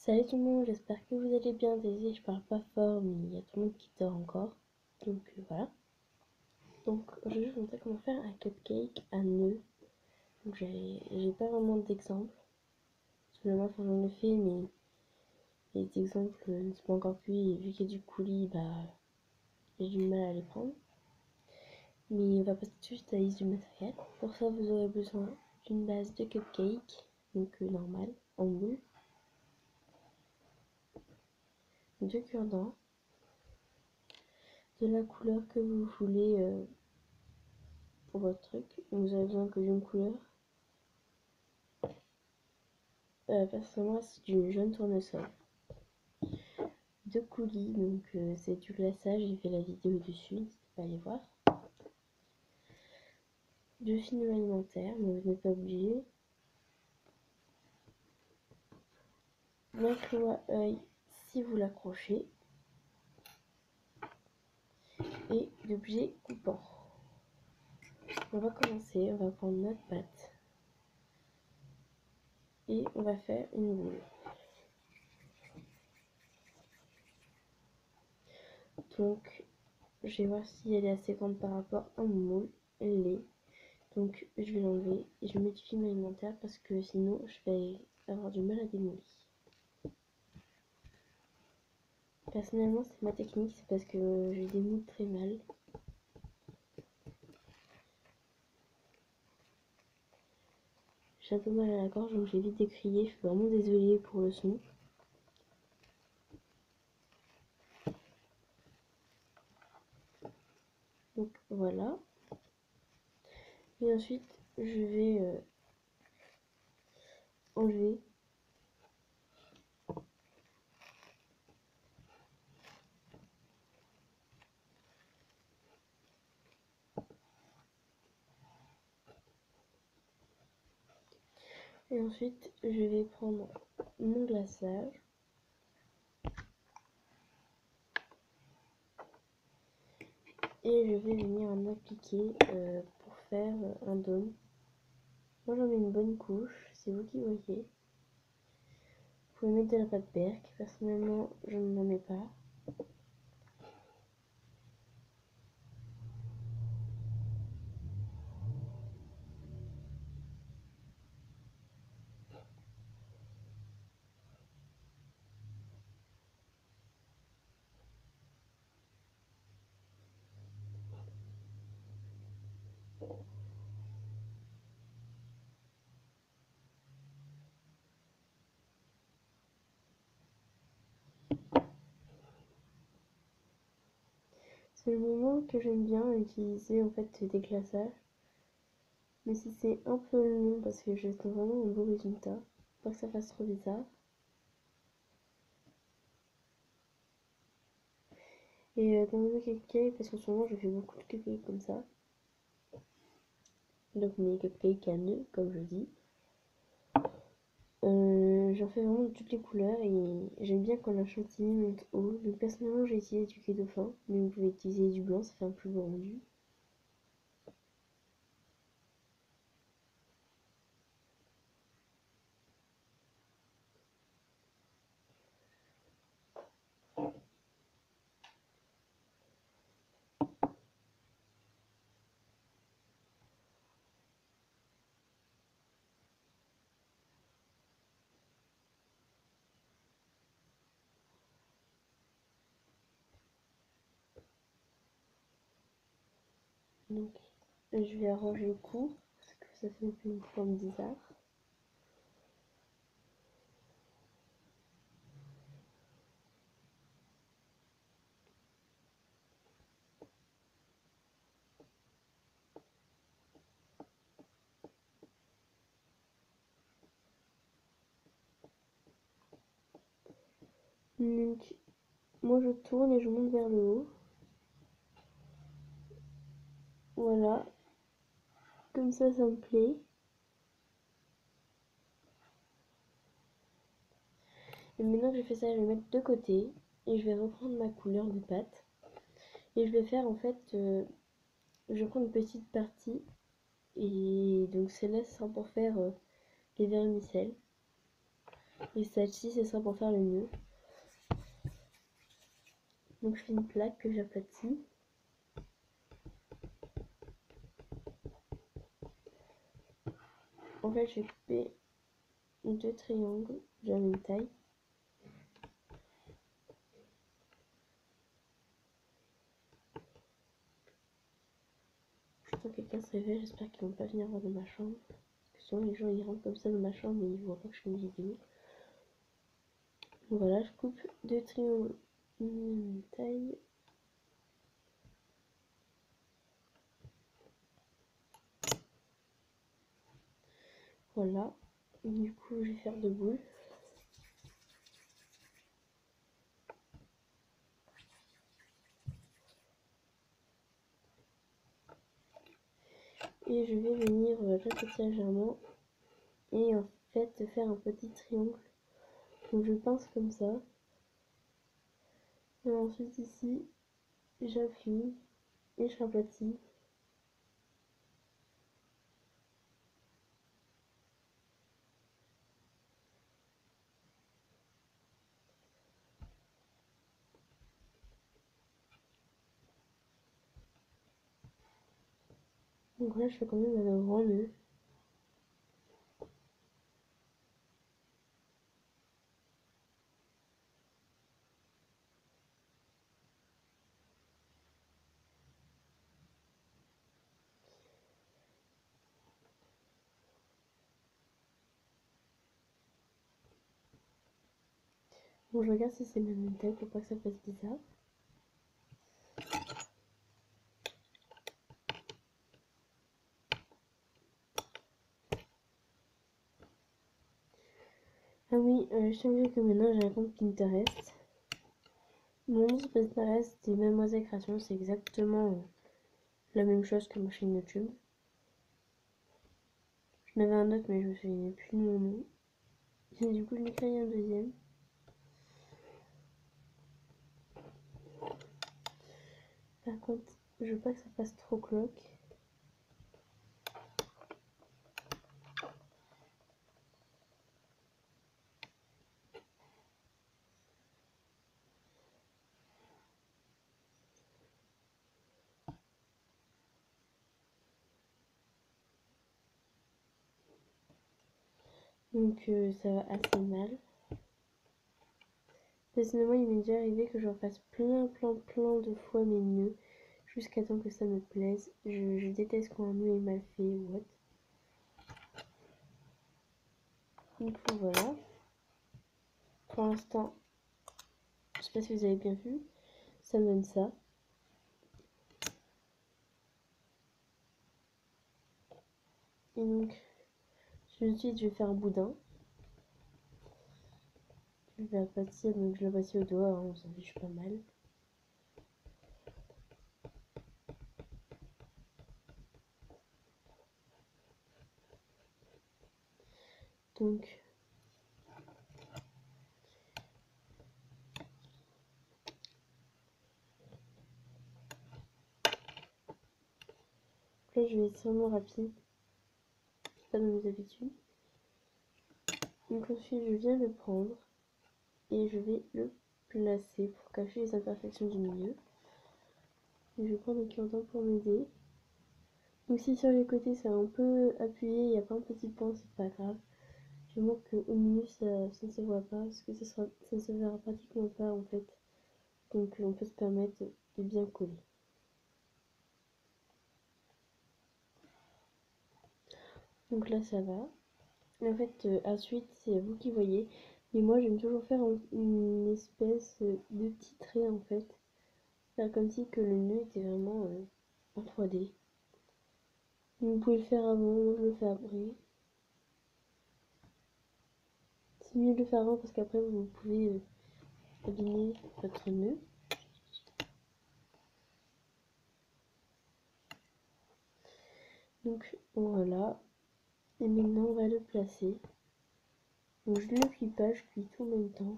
Salut tout le monde, j'espère que vous allez bien. Désolé, je parle pas fort, mais il y a tout le monde qui dort encore. Donc voilà. Donc aujourd'hui, je vais vous montrer comment faire un cupcake à nœuds. Donc j'ai pas vraiment d'exemple. Seulement, j'en ai fait, mais les exemples ne sont pas encore cuits. Et vu qu'il y a du coulis, j'ai du mal à les prendre. Mais on va passer tout de suite à la liste du matériel. Pour ça, vous aurez besoin d'une base de cupcake, donc normale, en moule, de cure-dents, de la couleur que vous voulez pour votre truc. Vous avez besoin que d'une couleur. Personnellement, c'est du jaune tournesol. De coulis, donc c'est du glaçage, j'ai fait la vidéo dessus, n'hésitez pas à aller voir. De film alimentaire, mais vous n'êtes pas obligé. D'un clou à œil si vous l'accrochez. Et d'objets coupants. On va commencer, on va prendre notre pâte. Et on va faire une boule. Donc, je vais voir si elle est assez grande par rapport à mon moule. Elle l'est. Donc, je vais l'enlever et je vais mettre du film alimentaire parce que sinon, je vais avoir du mal à démouler. Personnellement, c'est ma technique, c'est parce que je démoule très mal. J'ai un peu mal à la gorge, donc j'évite de crier. Je suis vraiment désolée pour le son. Donc voilà. Et ensuite, je vais enlever et ensuite je vais prendre mon glaçage et je vais venir en appliquer pour faire un dôme. Moi j'en mets une bonne couche, c'est vous qui voyez. Vous pouvez mettre de la pâte berk, personnellement je n'en mets pas. C'est le moment que j'aime bien utiliser en fait des glaçages. Mais si c'est un peu long parce que j'attends vraiment un beau résultat, pas que ça fasse trop bizarre. Et dans le cupcake, parce qu'en ce moment je fais beaucoup de cupcakes comme ça. Donc mes cupcakes à nœuds, comme je dis. J'en fais vraiment de toutes les couleurs et j'aime bien quand la chantilly monte haut. Donc personnellement j'ai utilisé du quai dauphin, mais vous pouvez utiliser du blanc, ça fait un plus beau rendu. Donc je vais arranger le cou, parce que ça fait un peu une forme bizarre. Donc moi je tourne et je monte vers le haut. Voilà, comme ça me plaît. Et maintenant que j'ai fait ça, je vais mettre de côté et je vais reprendre ma couleur de pâte. Et je vais faire en fait, je prends une petite partie et donc celle-là ce sera pour faire les vermicelles. Et celle-ci, ce sera pour faire le nœud. Donc je fais une plaque que j'aplatis. En fait, je vais couper 2 triangles de la même taille. Quand quelqu'un se réveille, j'espère qu'ils vont pas venir voir dans ma chambre. Parce que souvent les gens ils rentrent comme ça dans ma chambre mais ils voient pas que je fais une vidéo. Donc voilà, je coupe 2 triangles de la même taille. Voilà. Du coup, je vais faire 2 boules. Et je vais venir l'aplatir légèrement et en fait faire un petit triangle. Donc je pince comme ça. Et ensuite ici, j'appuie et je raplatis. Donc là, je fais quand même un grand nœud. Bon, je regarde si c'est la même taille pour pas que ça fasse bizarre. Ah oui, je tiens à dire que maintenant j'ai un compte Pinterest. Mon nom sur Pinterest c'est Mademoiselle Création, c'est exactement la même chose que ma chaîne YouTube. J'en avais un autre mais je me souviens plus de mon nom. Et du coup je m'ai créé un deuxième. Par contre, je veux pas que ça fasse trop cloque. Donc ça va assez mal. Personnellement, il m'est déjà arrivé que je refasse plein de fois mes nœuds jusqu'à temps que ça me plaise. Je déteste quand un nœud est mal fait ou what. Du coup, voilà. Pour l'instant, je sais pas si vous avez bien vu, ça me donne ça. Et donc, ensuite, je vais faire un boudin. Je vais aplatir, donc je l'aplatis au doigt, hein, on s'en fiche pas mal. Donc, là, je vais être vraiment rapide. C'est pas dans mes habitudes. Donc ensuite, je viens le prendre et je vais le placer pour cacher les imperfections du milieu. Et je vais prendre un cure-dent pour m'aider. Donc si sur les côtés c'est un peu appuyé, il n'y a pas un petit point, c'est pas grave. Du moment qu'au milieu ça ne se voit pas, parce que ça ne se verra pratiquement pas en fait. Donc on peut se permettre de bien coller. Donc là ça va. En fait, ensuite c'est vous qui voyez. Mais moi j'aime toujours faire une espèce de petit trait en fait. Faire comme si que le nœud était vraiment en 3D. Vous pouvez le faire avant, moi je le fais après. C'est mieux de le faire avant parce qu'après vous pouvez abîmer votre nœud. Donc voilà. Et maintenant on va le placer. Donc je ne le plie pas, je plie tout en même temps.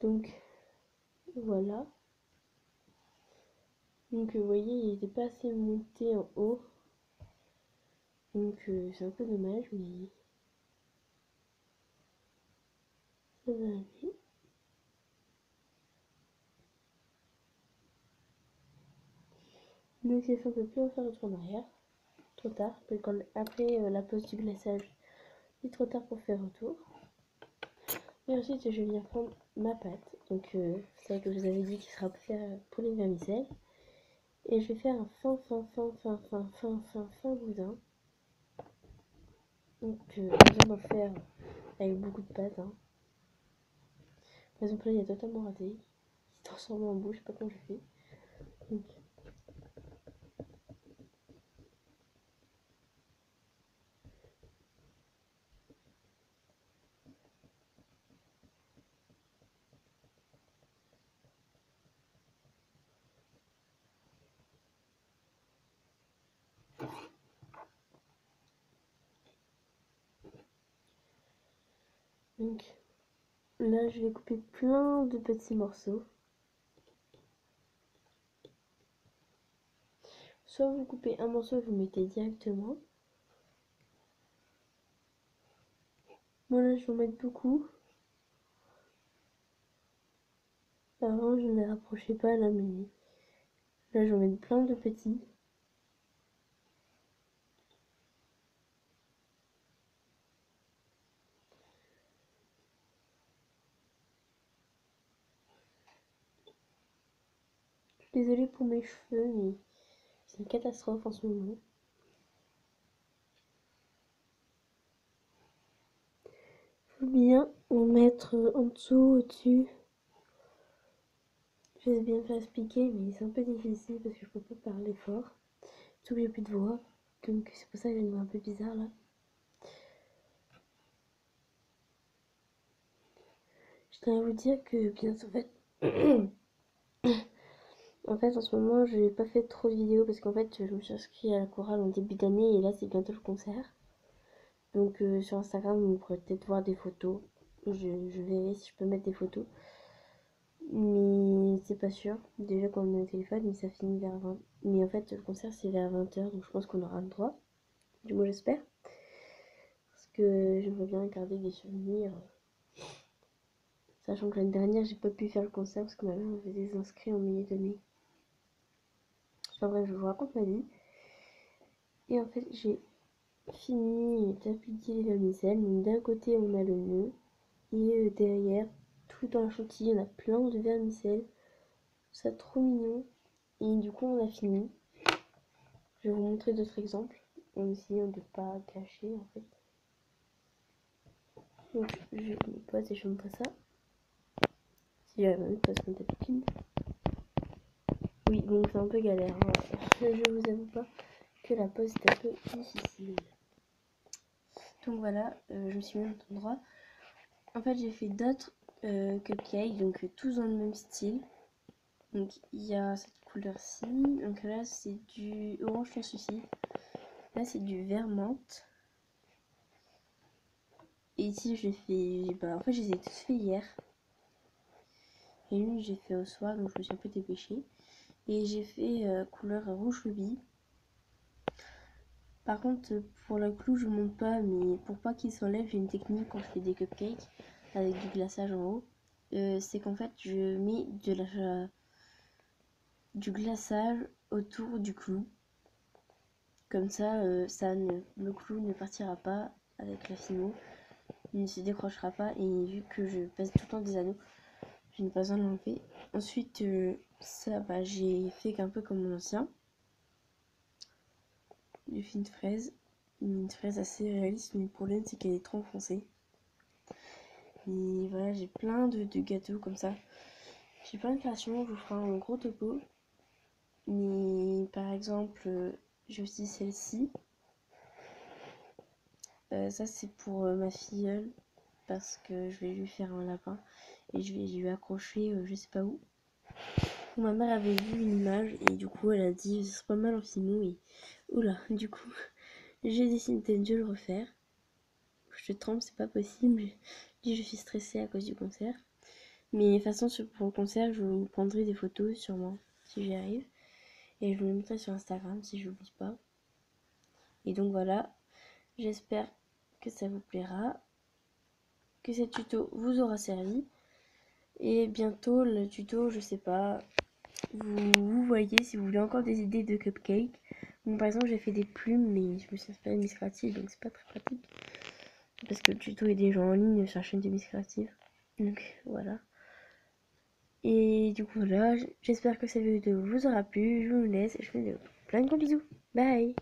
Donc voilà. Donc vous voyez il n'était pas assez monté en haut. Donc c'est un peu dommage, mais ça va aller. Donc on peut plus refaire retour en arrière. Trop tard. Après la pause du glaçage, c'est trop tard pour faire retour. Et ensuite je vais venir prendre ma pâte. Donc celle que je vous avais dit qui sera pour faire pour les vermicelles. Et je vais faire un fin boudin. Donc pas besoin d'en faire avec beaucoup de pâte. Hein. Par exemple là il est totalement raté. Il s'est transformé en boule, je sais pas comment je fais. Donc, donc là je vais couper plein de petits morceaux. Soit vous coupez un morceau et vous mettez directement. Moi là je vais en mettre beaucoup. Avant je ne les rapprochais pas là, mais là je vais en mettre plein de petits. Je suis désolée pour mes cheveux, mais c'est une catastrophe en ce moment. Faut bien en mettre en dessous, au-dessus. Je vais bien faire expliquer, mais c'est un peu difficile parce que je peux pas parler fort. Surtout que j'ai plus de voix. Donc c'est pour ça que j'ai une voix un peu bizarre là. Je tiens à vous dire que bien en fait. En fait, en ce moment, je n'ai pas fait trop de vidéos parce qu'en fait, je me suis inscrite à la chorale en début d'année et là, c'est bientôt le concert. Donc, sur Instagram, vous pourrez peut-être voir des photos. Je verrai si je peux mettre des photos. Mais c'est pas sûr. Déjà, quand on est au téléphone, mais ça finit vers 20. Mais en fait, le concert, c'est vers 20h, donc je pense qu'on aura le droit. Du moins, j'espère. Parce que j'aimerais bien garder des souvenirs. Sachant que l'année dernière, j'ai pas pu faire le concert parce que ma mère avait des inscrits en milieu d'année. Enfin bref, je vous raconte ma vie. Et en fait, j'ai fini d'appliquer les vermicelles. Donc d'un côté, on a le nœud. Et derrière, tout dans la chantilly, on a plein de vermicelles. C'est trop mignon. Et du coup, on a fini. Je vais vous montrer d'autres exemples. En essayant de ne pas cacher en fait. Donc je me pose et je vous montre ça. Si j'arrive à me poser mon tapis. Oui, donc c'est un peu galère. Hein. Je vous avoue pas que la pose est un peu difficile. Donc voilà, je me suis mis en endroit. En fait, j'ai fait d'autres cupcakes, donc tous dans le même style. Donc il y a cette couleur-ci. Donc là, c'est du orange translucide. Là, c'est du vert menthe. Et ici, j'ai fait. Bah, en fait, je les ai tous fait hier. Et une, j'ai fait au soir, donc je me suis un peu dépêchée. Et j'ai fait couleur rouge rubis. Par contre, pour le clou, je ne monte pas, mais pour pas qu'il s'enlève, j'ai une technique quand je fais des cupcakes avec du glaçage en haut. C'est qu'en fait, je mets du glaçage autour du clou. Comme ça, le clou ne partira pas avec la fimo, il ne se décrochera pas. Et vu que je passe tout le temps des anneaux, je n'ai pas besoin de l'enlever. Ensuite, ça, bah, j'ai fait un peu comme mon ancien. J'ai fait une fraise assez réaliste, mais le problème c'est qu'elle est trop enfoncée. Et voilà, j'ai plein de gâteaux comme ça. J'ai plein de créations, je vous ferai un gros topo. Mais par exemple, j'ai aussi celle-ci. Ça c'est pour ma filleule parce que je vais lui faire un lapin et je vais lui accrocher je sais pas où. Ma mère avait vu une image et du coup elle a dit ce serait pas mal en fimo et oula, du coup j'ai décidé de le refaire. Je tremble, c'est pas possible. Je suis stressée à cause du concert. Mais de toute façon, pour le concert, je vous prendrai des photos sûrement si j'y arrive. Et je vous les montrerai sur Instagram si je n'oublie pas. Et donc voilà, J'espère que ça vous plaira, que ce tuto vous aura servi. Et bientôt le tuto, je sais pas, vous voyez si vous voulez encore des idées de cupcakes. Donc, par exemple, j'ai fait des plumes, mais je me suis inspirée de Miss Creative, donc c'est pas très pratique. Parce que le tuto est déjà en ligne sur la chaîne de Miss Creative. Donc voilà. Et du coup voilà, j'espère que cette vidéo vous aura plu. Je vous laisse et je vous fais plein de gros bisous. Bye!